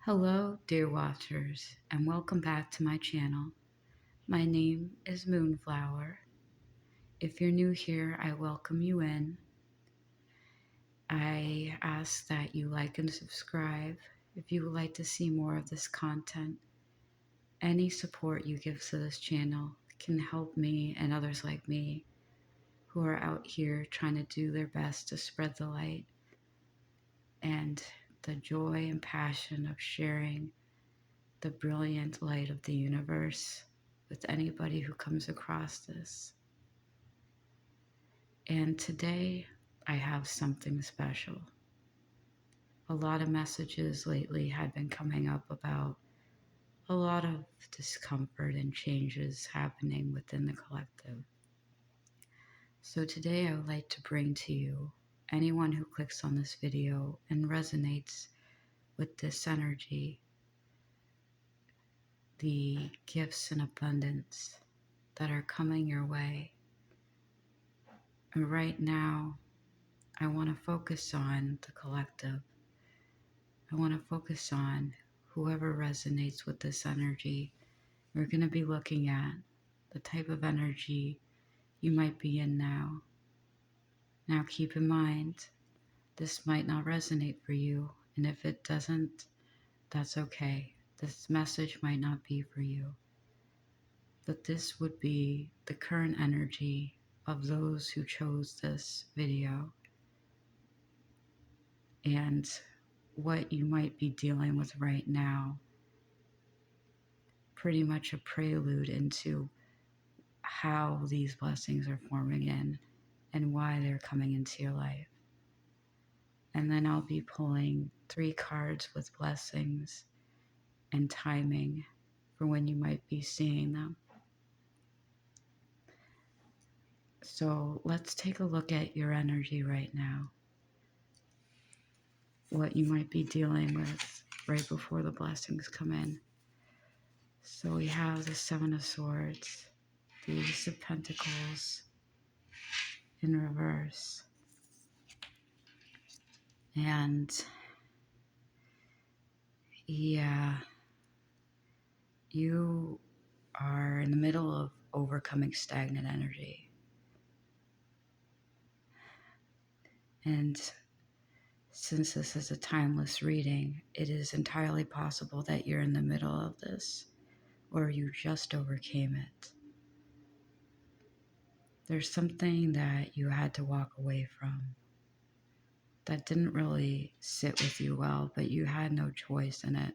Hello, dear watchers, and welcome back to my channel. My name is Moonflower. If you're new here, I welcome you in. I ask that you like and subscribe if you would like to see more of this content. Any support you give to this channel can help me and others like me who are out here trying to do their best to spread the light and the joy and passion of sharing the brilliant light of the universe with anybody who comes across this. And today I have something special. A lot of messages lately had been coming up about a lot of discomfort and changes happening within the collective. So today I would like to bring to you anyone who clicks on this video and resonates with this energy, the gifts and abundance that are coming your way. And right now, I want to focus on the collective. I want to focus on whoever resonates with this energy. We're going to be looking at the type of energy you might be in now. Now keep in mind, this might not resonate for you, and if it doesn't, that's okay. This message might not be for you. But this would be the current energy of those who chose this video and what you might be dealing with right now. Pretty much a prelude into how these blessings are forming in and why they're coming into your life. And then I'll be pulling 3 cards with blessings and timing for when you might be seeing them. So let's take a look at your energy right now. What you might be dealing with right before the blessings come in. So we have the 7 of Swords, the Ace of Pentacles in reverse, and yeah, you are in the middle of overcoming stagnant energy. And since this is a timeless reading, it is entirely possible that you're in the middle of this, or you just overcame it. There's something that you had to walk away from that didn't really sit with you well, but you had no choice in it.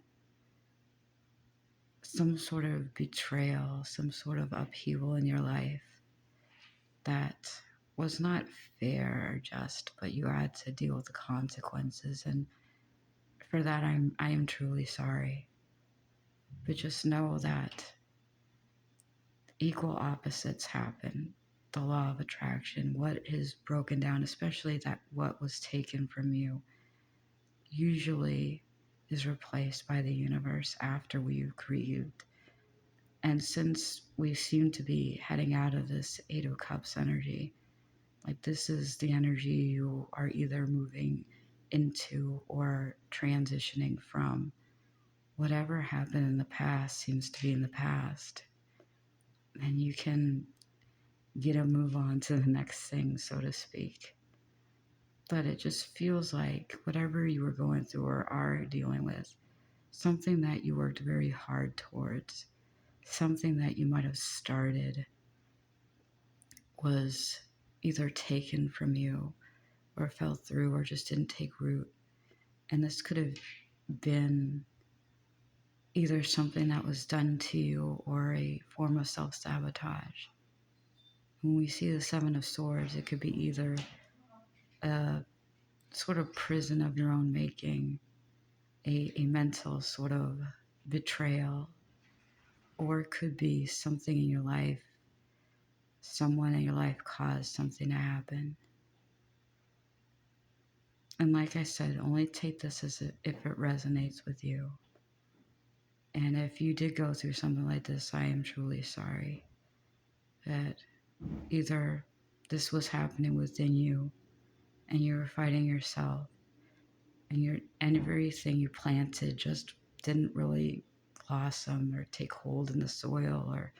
Some sort of betrayal, some sort of upheaval in your life that was not fair or just, but you had to deal with the consequences. And for that, I am truly sorry. But just know that equal opposites happen. The law of attraction, what is broken down, especially that what was taken from you, usually is replaced by the universe after we've grieved. And since we seem to be heading out of this 8 of Cups energy, like this is the energy you are either moving into or transitioning from. Whatever happened in the past seems to be in the past. And you can get a move on to the next thing, so to speak. But it just feels like whatever you were going through or are dealing with, something that you worked very hard towards, something that you might have started, was either taken from you or fell through or just didn't take root. And this could have been either something that was done to you or a form of self-sabotage. When we see the 7 of Swords, it could be either a sort of prison of your own making, a mental sort of betrayal, or it could be something in your life, someone in your life caused something to happen. And like I said, only take this as if it resonates with you. And if you did go through something like this, I am truly sorry that either this was happening within you and you were fighting yourself and everything you planted just didn't really blossom or take hold in the soil, or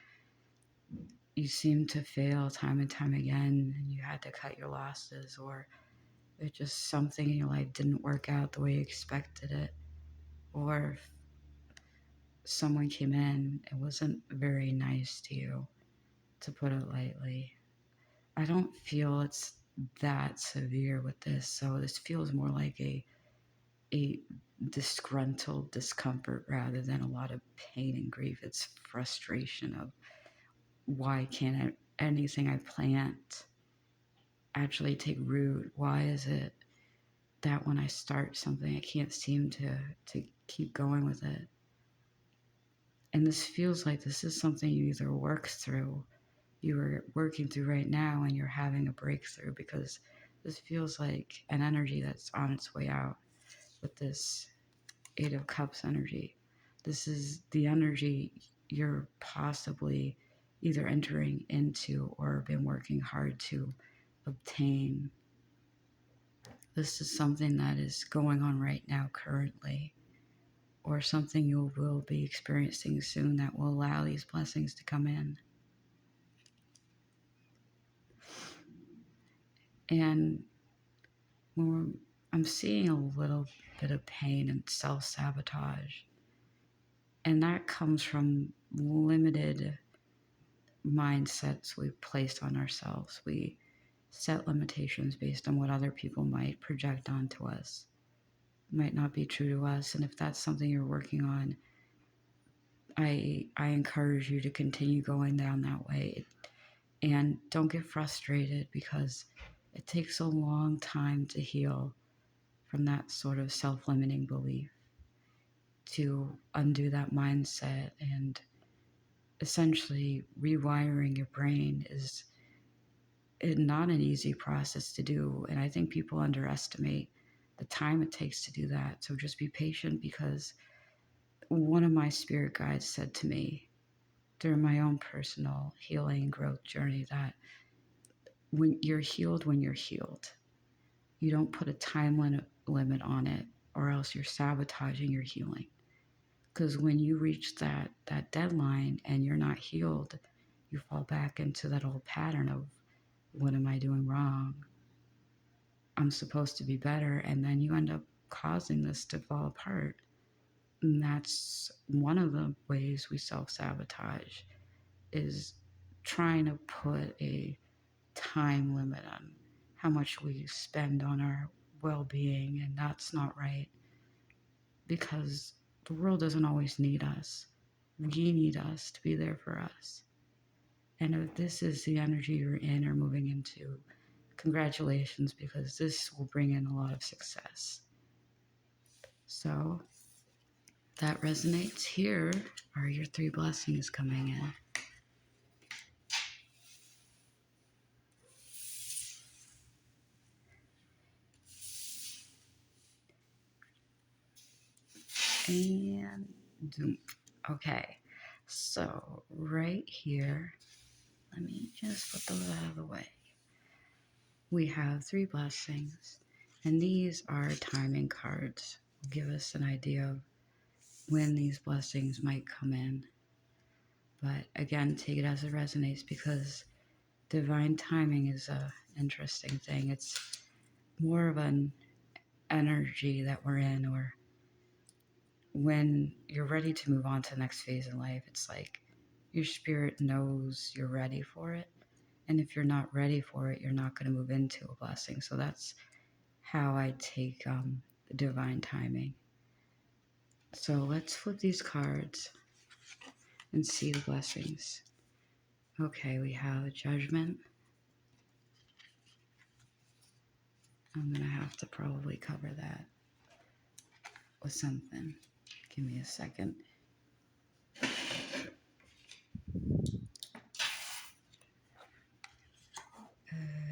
you seemed to fail time and time again and you had to cut your losses, or it just something in your life didn't work out the way you expected it, or if someone came in, it wasn't very nice to you, to put it lightly. I don't feel it's that severe with this, so this feels more like a disgruntled discomfort rather than a lot of pain and grief. It's frustration of why can't anything I plant actually take root? Why is it that when I start something I can't seem to keep going with it? And this feels like this is something you either work through, you are working through right now, and you're having a breakthrough, because this feels like an energy that's on its way out with this Eight of Cups energy. This is the energy you're possibly either entering into or been working hard to obtain. This is something that is going on right now currently, or something you will be experiencing soon that will allow these blessings to come in. And when I'm seeing a little bit of pain and self-sabotage, and that comes from limited mindsets we've placed on ourselves. We set limitations based on what other people might project onto us. It might not be true to us, and if that's something you're working on, I encourage you to continue going down that way. And don't get frustrated, because it takes a long time to heal from that sort of self-limiting belief, to undo that mindset. And essentially rewiring your brain is not an easy process to do, and I think people underestimate the time it takes to do that. So just be patient, because one of my spirit guides said to me during my own personal healing and growth journey that when you're healed, you don't put a time limit on it, or else you're sabotaging your healing. Because when you reach that deadline and you're not healed, you fall back into that old pattern of, what am I doing wrong? I'm supposed to be better. And then you end up causing this to fall apart. And that's one of the ways we self-sabotage, is trying to put a time limit on how much we spend on our well-being. And that's not right, because the world doesn't always need us. We need us to be there for us. And if this is the energy you're in or moving into, congratulations, because this will bring in a lot of success. So that resonates. Here are your 3 blessings coming in. And zoom. Okay, so right here, let me just put those out of the way. We have 3 blessings, and these are timing cards. Give us an idea of when these blessings might come in. But again, take it as it resonates, because divine timing is an interesting thing. It's more of an energy that we're in, or when you're ready to move on to the next phase in life, it's like your spirit knows you're ready for it. And if you're not ready for it, you're not going to move into a blessing. So that's how I take divine timing. So let's flip these cards and see the blessings. Okay, we have Judgment. I'm going to have to probably cover that with something. Give me a second.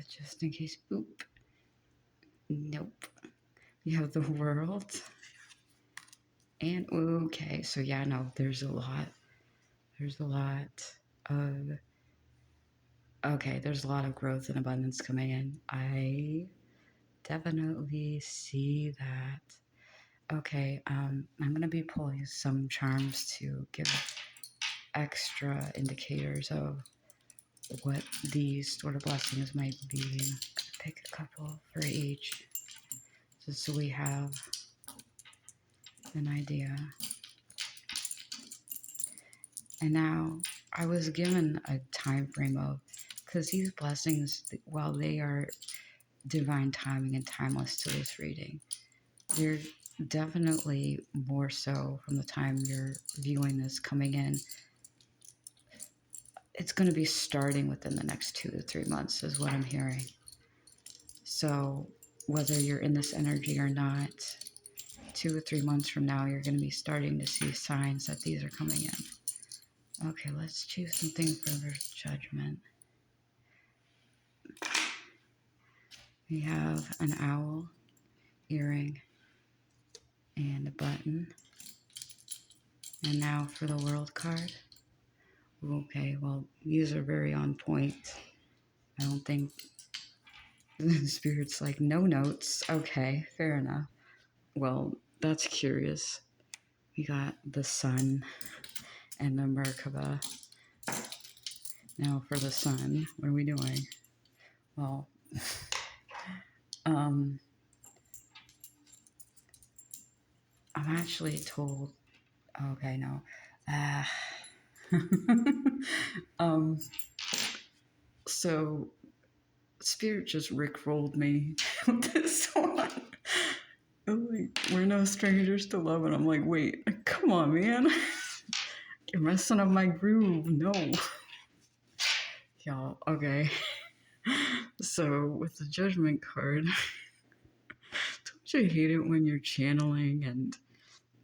Just in case. Oop. Nope. You have the World. And okay, so yeah, no, there's a lot. There's a lot of there's a lot of growth and abundance coming in. I definitely see that. Okay, I'm going to be pulling some charms to give extra indicators of what these sort of blessings might be. I'm going to pick a couple for each, just so we have an idea. And now I was given a time frame of, because these blessings, while they are divine timing and timeless to this reading, they're definitely more so from the time you're viewing this coming in. It's going to be starting within the next 2 to 3 months is what I'm hearing. So whether you're in this energy or not, 2 or 3 months from now, you're going to be starting to see signs that these are coming in. Okay, let's choose something for judgment. We have an owl, earring, and a button. And now for the world card. Okay, well, these are very on point. I don't think the spirit's like, no notes. Okay, fair enough. Well, that's curious. We got the sun and the Merkaba. Now for the sun, what are we doing? Well, I'm actually told, okay, no. So Spirit just rickrolled me with this one. I'm like, we're no strangers to love, and I'm like, wait, come on, man. You're messing up my groove. No. Y'all, okay. So with the judgment card, don't you hate it when you're channeling and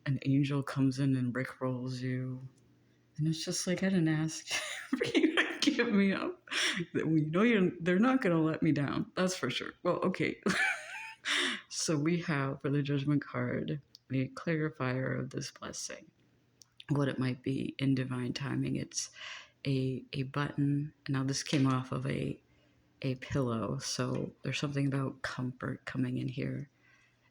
an angel comes in and rickrolls you? And it's just like, I didn't ask for you to give me up. You know they're not going to let me down. That's for sure. Well, okay. So we have for the judgment card a clarifier of this blessing. What it might be in divine timing. It's a button. Now this came off of a pillow, so there's something about comfort coming in here.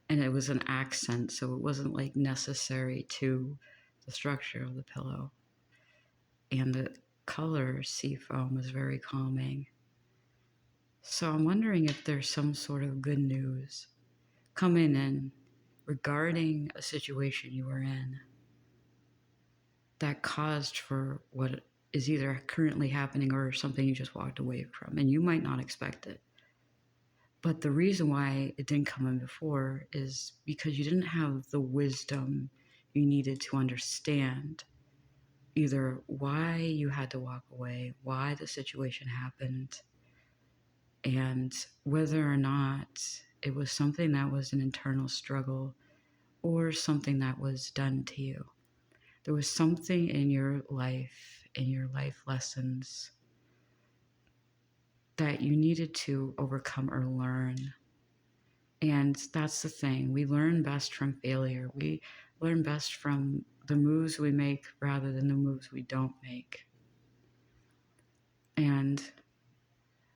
And it was an accent, so it wasn't like necessary to the structure of the pillow. And the color seafoam is very calming. So I'm wondering if there's some sort of good news coming in regarding a situation you were in that caused for what is either currently happening or something you just walked away from, and you might not expect it. But the reason why it didn't come in before is because you didn't have the wisdom you needed to understand either why you had to walk away, why the situation happened, and whether or not it was something that was an internal struggle or something that was done to you. There was something in your life lessons that you needed to overcome or learn. And that's the thing. We learn best from failure. We learn best from the moves we make rather than the moves we don't make. And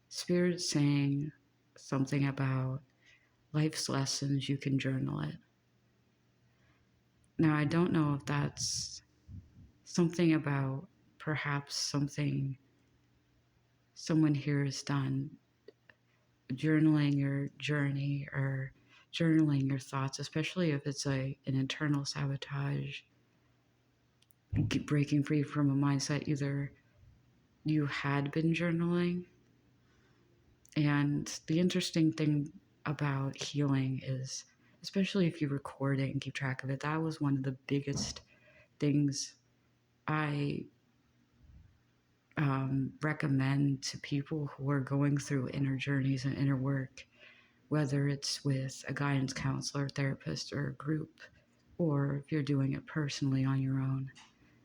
Spirit's saying something about life's lessons, you can journal it. Now, I don't know if that's something about perhaps something someone here has done, journaling your journey or journaling your thoughts, especially if it's an internal sabotage, breaking free from a mindset either you had been journaling. And the interesting thing about healing is, especially if you record it and keep track of it, that was one of the biggest things I recommend to people who are going through inner journeys and inner work, whether it's with a guidance counselor, therapist, or a group, or if you're doing it personally on your own.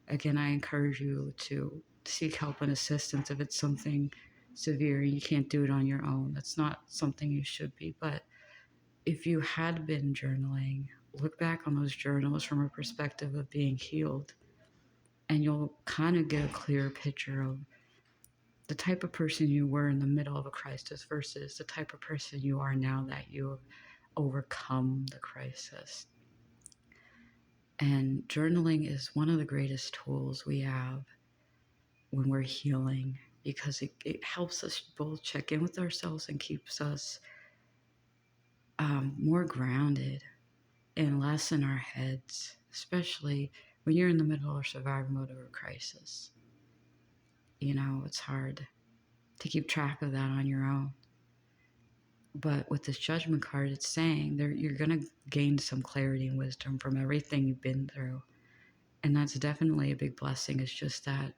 Again, I encourage you to seek help and assistance if it's something severe and you can't do it on your own. That's not something you should be. But if you had been journaling, look back on those journals from a perspective of being healed, and you'll kind of get a clear picture of the type of person you were in the middle of a crisis versus the type of person you are now that you have overcome the crisis. And journaling is one of the greatest tools we have when we're healing, because it helps us both check in with ourselves and keeps us more grounded and less in our heads, especially when you're in the middle of survival mode or a crisis. You know, it's hard to keep track of that on your own. But with this judgment card, it's saying you're going to gain some clarity and wisdom from everything you've been through. And that's definitely a big blessing. It's just that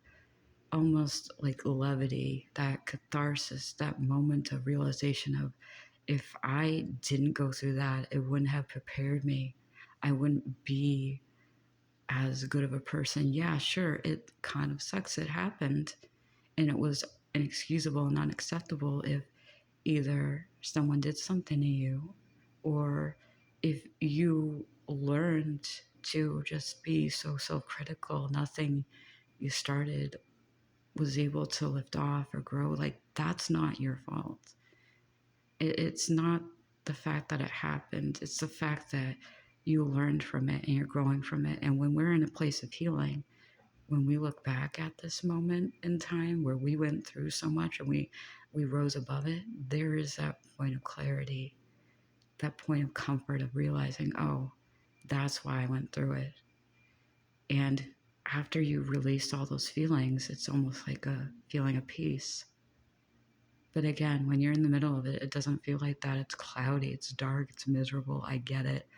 almost like levity, that catharsis, that moment of realization of, if I didn't go through that, it wouldn't have prepared me. I wouldn't be as good of a person. Yeah, sure, it kind of sucks. It happened, and it was inexcusable and unacceptable if either someone did something to you, or if you learned to just be so self-critical, nothing you started was able to lift off or grow. Like, that's not your fault. It's not the fact that it happened, it's the fact that you learned from it and you're growing from it. And when we're in a place of healing, when we look back at this moment in time where we went through so much and we rose above it, there is that point of clarity, that point of comfort of realizing, oh, that's why I went through it. And after you release all those feelings, it's almost like a feeling of peace. But again, when you're in the middle of it, it doesn't feel like that. It's cloudy, it's dark, it's miserable. I get it.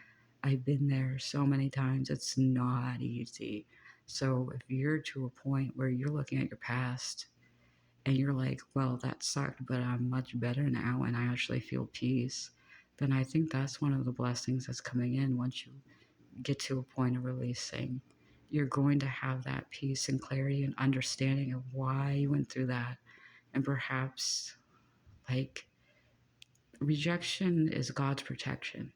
I've been there so many times. It's not easy. So if you're to a point where you're looking at your past and you're like, well, that sucked, but I'm much better now and I actually feel peace, then I think that's one of the blessings that's coming in once you get to a point of releasing. You're going to have that peace and clarity and understanding of why you went through that. And perhaps, like, rejection is God's protection.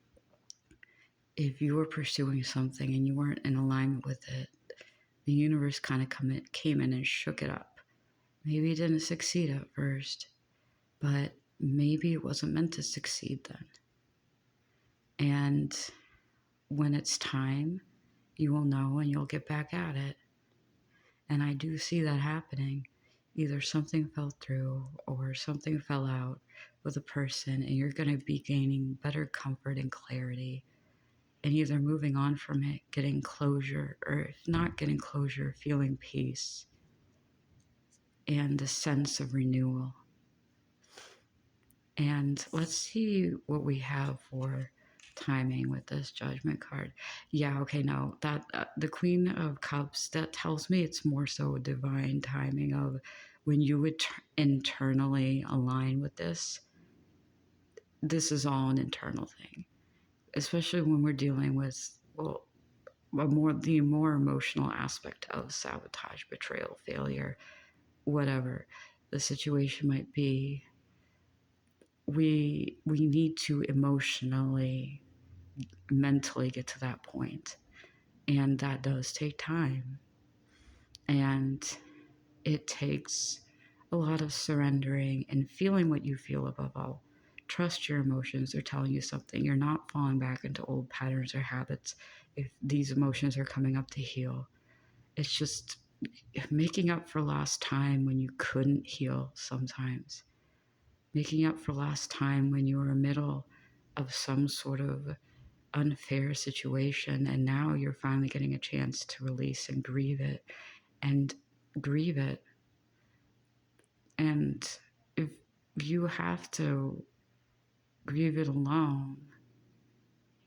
If you were pursuing something and you weren't in alignment with it, the universe kind of came in and shook it up. Maybe it didn't succeed at first, but maybe it wasn't meant to succeed then. And when it's time, you will know and you'll get back at it. And I do see that happening. Either something fell through or something fell out with a person, and you're going to be gaining better comfort and clarity, and either moving on from it, getting closure, or if not getting closure, feeling peace and a sense of renewal. And let's see what we have for timing with this judgment card. Yeah, okay, no, that the Queen of Cups, that tells me it's more so a divine timing of when you would internally align with this. This is all an internal thing, especially when we're dealing with, well, the more emotional aspect of sabotage, betrayal, failure, whatever the situation might be. We need to emotionally, mentally get to that point, and that does take time, and it takes a lot of surrendering and feeling what you feel. Above all, trust your emotions. They're telling you something. You're not falling back into old patterns or habits if these emotions are coming up to heal. It's just making up for lost time when you couldn't heal sometimes. Making up for lost time when you were in the middle of some sort of unfair situation, and now you're finally getting a chance to release and grieve it. And grieve it. And if you have to grieve it alone,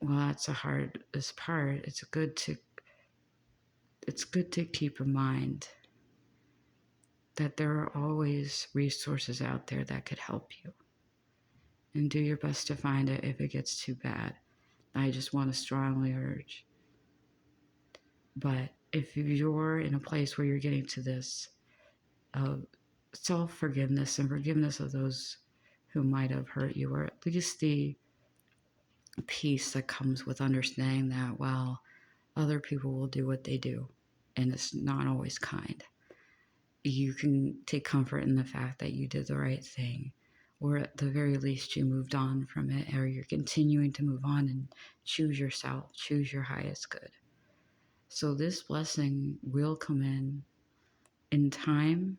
well, that's the hardest part. It's good to keep in mind that there are always resources out there that could help you. And do your best to find it if it gets too bad. I just want to strongly urge. But if you're in a place where you're getting to this self-forgiveness and forgiveness of those who might have hurt you, or at least the peace that comes with understanding that, well, other people will do what they do, and it's not always kind. You can take comfort in the fact that you did the right thing, or at the very least you moved on from it, or you're continuing to move on and choose yourself, choose your highest good. So this blessing will come in time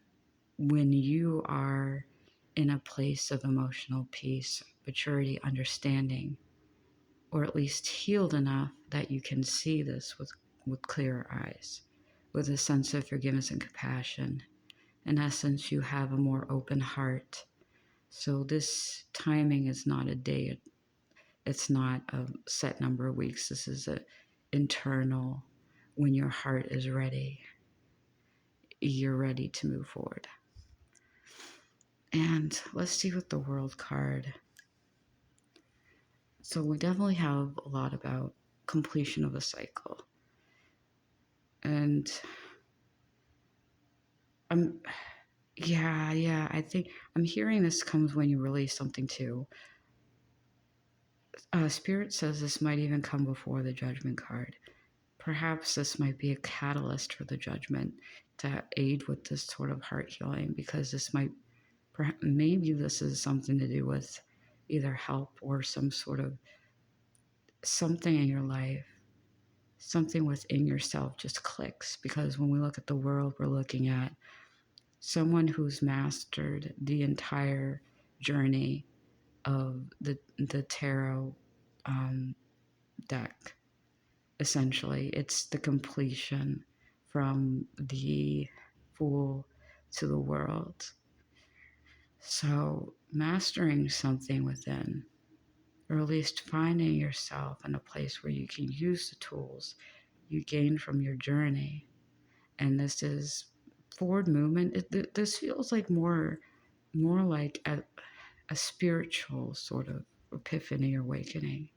when you are in a place of emotional peace, maturity, understanding, or at least healed enough that you can see this with clearer eyes, with a sense of forgiveness and compassion. In essence, you have a more open heart. So this timing is not a day, it's not a set number of weeks. This is a internal, when your heart is ready, you're ready to move forward. And let's see with the World card. So we definitely have a lot about completion of a cycle. And I think I'm hearing this comes when you release something too. Spirit says this might even come before the Judgment card. Perhaps this might be a catalyst for the Judgment to aid with this sort of heart healing, because this might, maybe this is something to do with either help or some sort of something in your life, something within yourself just clicks. Because when we look at the world, we're looking at someone who's mastered the entire journey of the tarot deck. Essentially, it's the completion from the Fool to the World. So mastering something within, or at least finding yourself in a place where you can use the tools you gain from your journey. And this is forward movement. This feels like more like a spiritual sort of epiphany or awakening.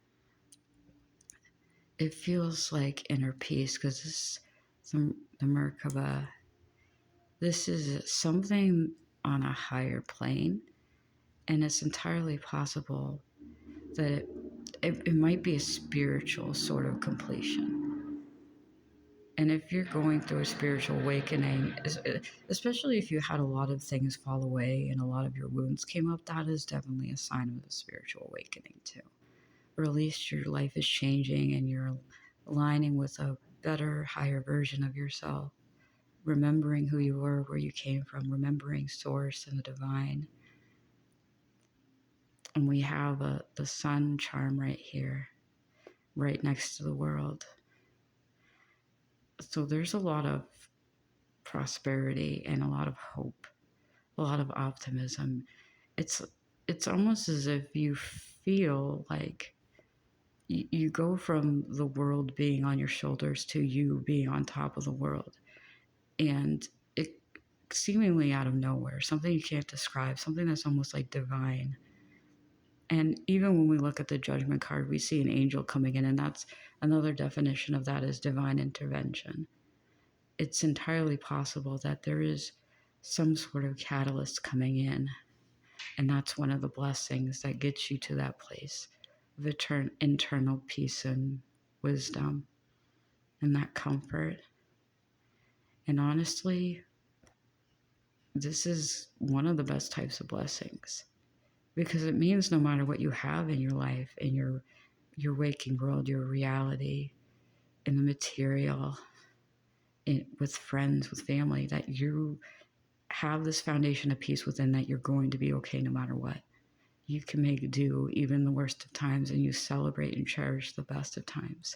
It feels like inner peace, because this, the Merkaba, this is something on a higher plane, and it's entirely possible that it might be a spiritual sort of completion. And if you're going through a spiritual awakening, especially if you had a lot of things fall away and a lot of your wounds came up, that is definitely a sign of a spiritual awakening too. Or at least your life is changing and you're aligning with a better, higher version of yourself, remembering who you were, where you came from, remembering source and the divine. And we have the sun charm right here, right next to the world. So there's a lot of prosperity and a lot of hope, a lot of optimism. It's almost as if you feel like you go from the world being on your shoulders to you being on top of the world. And it seemingly out of nowhere, something you can't describe, something that's almost like divine. And even when we look at the Judgment card, we see an angel coming in, and that's another definition of that is divine intervention. It's entirely possible that there is some sort of catalyst coming in, and that's one of the blessings that gets you to that place of internal peace and wisdom and that comfort. And honestly, this is one of the best types of blessings, because it means no matter what you have in your life, in your waking world, your reality, in the material, with friends, with family, that you have this foundation of peace within, that you're going to be okay no matter what. You can make do even the worst of times, and you celebrate and cherish the best of times.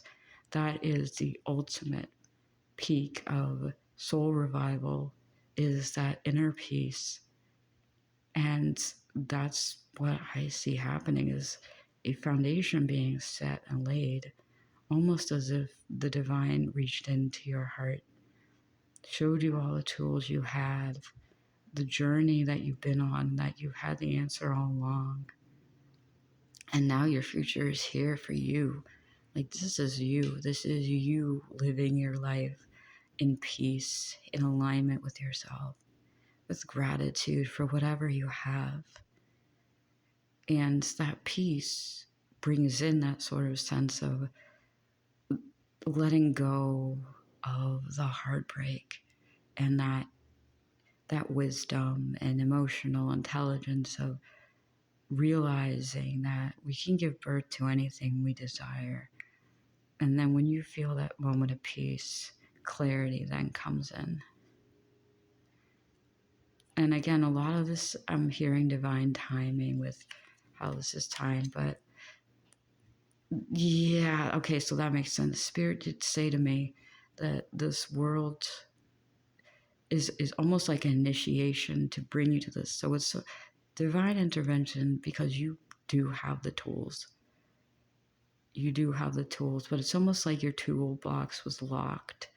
That is the ultimate peak of soul revival, is that inner peace. And that's what I see happening, is a foundation being set and laid, almost as if the divine reached into your heart, showed you all the tools you had, the journey that you've been on, that you had the answer all along. And now your future is here for you. Like, this is you. This is you living your life in peace, in alignment with yourself, with gratitude for whatever you have. And that peace brings in that sort of sense of letting go of the heartbreak, and that wisdom and emotional intelligence of realizing that we can give birth to anything we desire. And then when you feel that moment of peace, clarity then comes in. And again, a lot of this, I'm hearing divine timing with how this is timed, but yeah, okay, so that makes sense. Spirit did say to me that this world is almost like an initiation to bring you to this. So it's a divine intervention because you do have the tools. You do have the tools, but it's almost like your toolbox was locked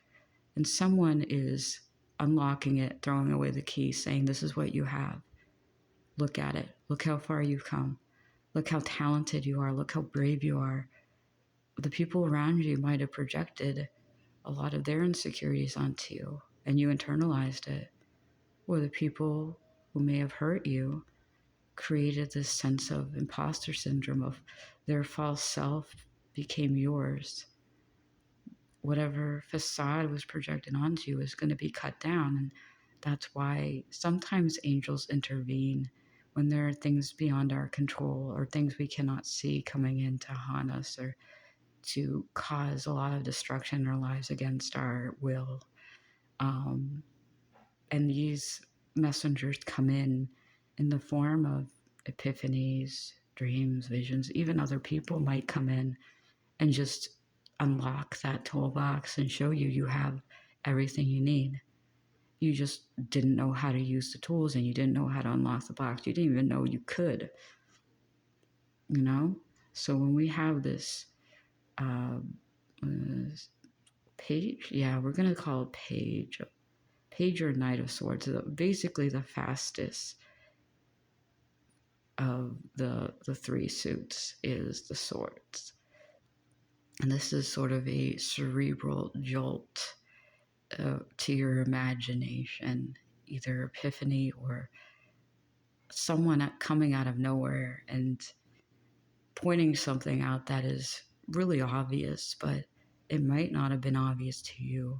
and someone is unlocking it, throwing away the key, saying, this is what you have. Look at it. Look how far you've come. Look how talented you are. Look how brave you are. The people around you might have projected a lot of their insecurities onto you, and you internalized it. Or the people who may have hurt you created this sense of imposter syndrome of their false self became yours. Whatever facade was projected onto you is going to be cut down. And that's why sometimes angels intervene when there are things beyond our control or things we cannot see coming in to haunt us or to cause a lot of destruction in our lives against our will. And these messengers come in the form of epiphanies, dreams, visions. Even other people might come in and just unlock that toolbox and show you have everything you need. You just didn't know how to use the tools and you didn't know how to unlock the box. You didn't even know you could, you know? So when we have this uh, page, yeah, we're going to call it page or Knight of Swords, basically the fastest of the three suits is the swords. And this is sort of a cerebral jolt to your imagination, either epiphany or someone coming out of nowhere and pointing something out that is really obvious, but it might not have been obvious to you.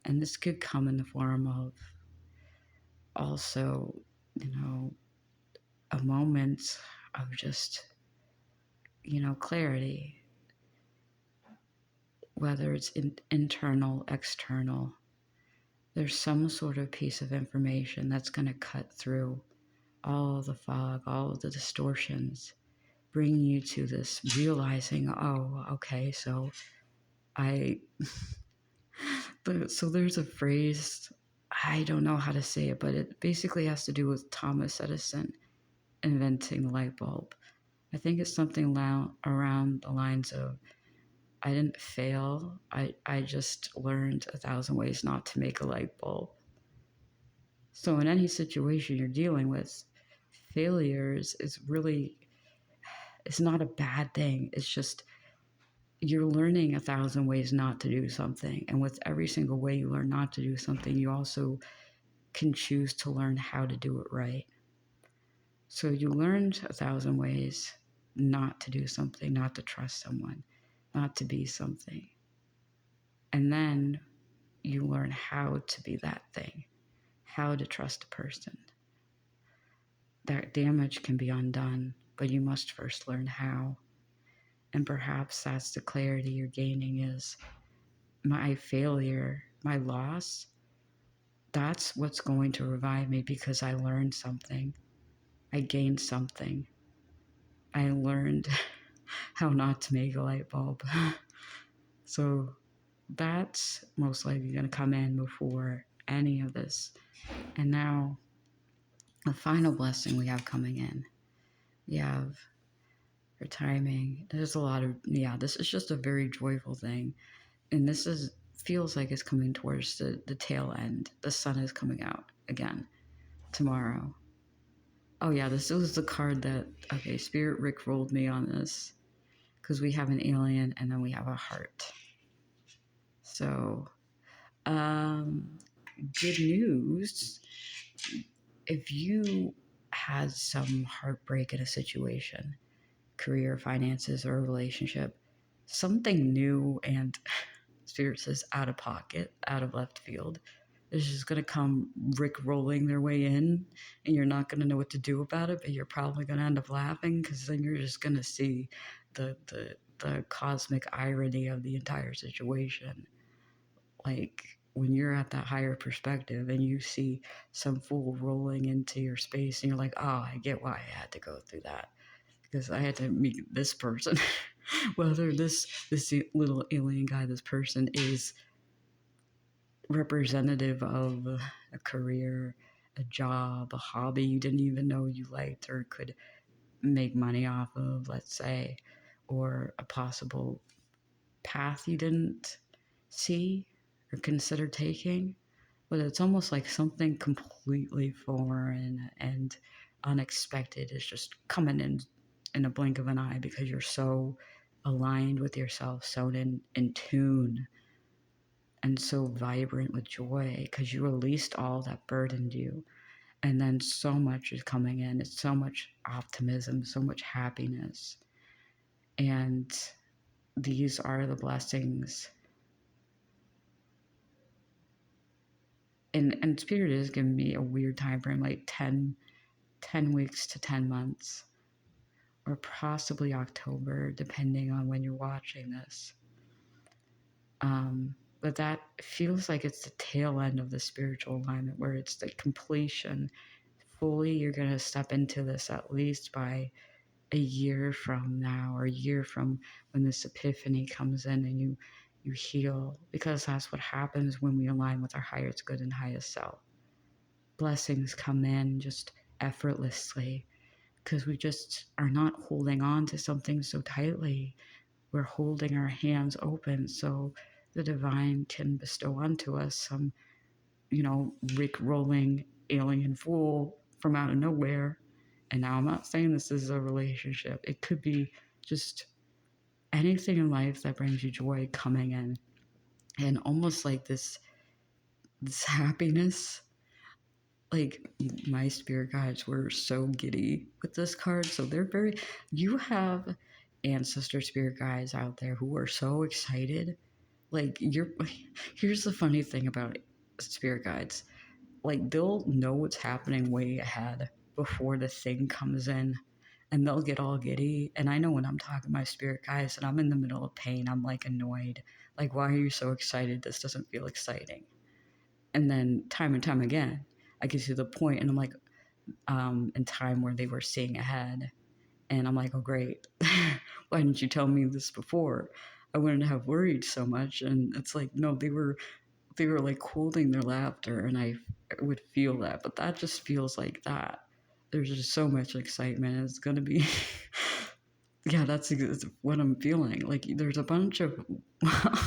And this could come in the form of also, a moment of just, clarity, whether it's internal, external. There's some sort of piece of information that's going to cut through all of the fog, all of the distortions, bringing you to this realizing, oh, okay, so so there's a phrase, I don't know how to say it, but it basically has to do with Thomas Edison inventing the light bulb. I think it's something around the lines of, I didn't fail, I just learned 1,000 ways not to make a light bulb. So in any situation you're dealing with, failures it's not a bad thing. It's just you're learning 1,000 ways not to do something. And with every single way you learn not to do something, you also can choose to learn how to do it right. So you learned 1,000 ways not to do something, not to trust someone, not to be something. And then you learn how to be that thing, how to trust a person. That damage can be undone, but you must first learn how. And perhaps that's the clarity you're gaining is my failure, my loss, that's what's going to revive me because I learned something. I gained something. I learned how not to make a light bulb. So that's most likely going to come in before any of this. And now the final blessing we have coming in. We have her timing. There's a lot of, this is just a very joyful thing. And this feels like it's coming towards the tail end. The sun is coming out again tomorrow. Oh yeah, this was the card that, Spirit Rick rolled me on this. Because we have an alien and then we have a heart. So, good news. If you had some heartbreak in a situation, career, finances, or a relationship, something new and Spirit says out of pocket, out of left field, is just going to come Rick rolling their way in, and you're not going to know what to do about it, but you're probably going to end up laughing because then you're just going to see the the cosmic irony of the entire situation. Like, when you're at that higher perspective and you see some fool rolling into your space and you're like, oh, I get why I had to go through that. Because I had to meet this person. Whether this little alien guy, this person is representative of a career, a job, a hobby you didn't even know you liked or could make money off of, let's say, or a possible path you didn't see or consider taking. But it's almost like something completely foreign and unexpected is just coming in a blink of an eye because you're so aligned with yourself, so in tune and so vibrant with joy because you released all that burdened you. And then so much is coming in. It's so much optimism, so much happiness. And these are the blessings. And Spirit is giving me a weird time frame, like 10 weeks to 10 months, or possibly October, depending on when you're watching this. But that feels like it's the tail end of the spiritual alignment, where it's the completion. Fully, you're going to step into this at least by a year from now, or a year from when this epiphany comes in and you heal, because that's what happens when we align with our highest good and highest self. Blessings come in just effortlessly because we just are not holding on to something so tightly. We're holding our hands open so the divine can bestow onto us some, Rick rolling alien fool from out of nowhere. And now I'm not saying this is a relationship. It could be just anything in life that brings you joy coming in. And almost like this happiness. Like, my spirit guides were so giddy with this card. So you have ancestor spirit guides out there who are so excited. Like, here's the funny thing about spirit guides. Like, they'll know what's happening way ahead before the thing comes in, and they'll get all giddy. And I know when I'm talking to my spirit guides and I'm in the middle of pain, I'm like annoyed. Like, why are you so excited? This doesn't feel exciting. And then time and time again, I get to the point and I'm like, in time where they were seeing ahead. And I'm like, oh, great. Why didn't you tell me this before? I wouldn't have worried so much. And it's like, no, they were like holding their laughter, and I would feel that. But that just feels like that. There's just so much excitement. It's going to be, yeah, that's what I'm feeling. Like, there's a bunch of, I'm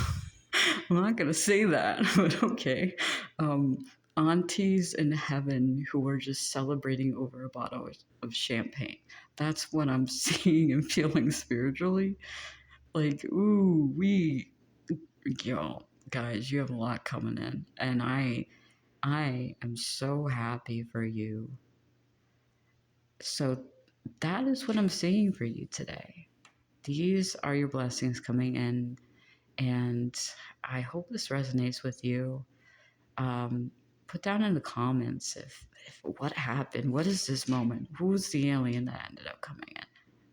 not going to say that, but okay. Aunties in heaven who are just celebrating over a bottle of champagne. That's what I'm seeing and feeling spiritually. Like, ooh, guys, you have a lot coming in. And I am so happy for you. So that is what I'm seeing for you today. These are your blessings coming in. And I hope this resonates with you. Put down in the comments if what happened. What is this moment? Who's the alien that ended up coming in?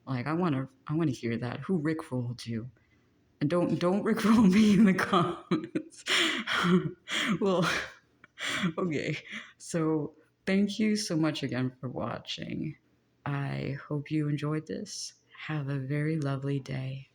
Like, I want to hear that. Who rickrolled you? And don't rickroll me in the comments. Well, okay. So thank you so much again for watching. I hope you enjoyed this. Have a very lovely day.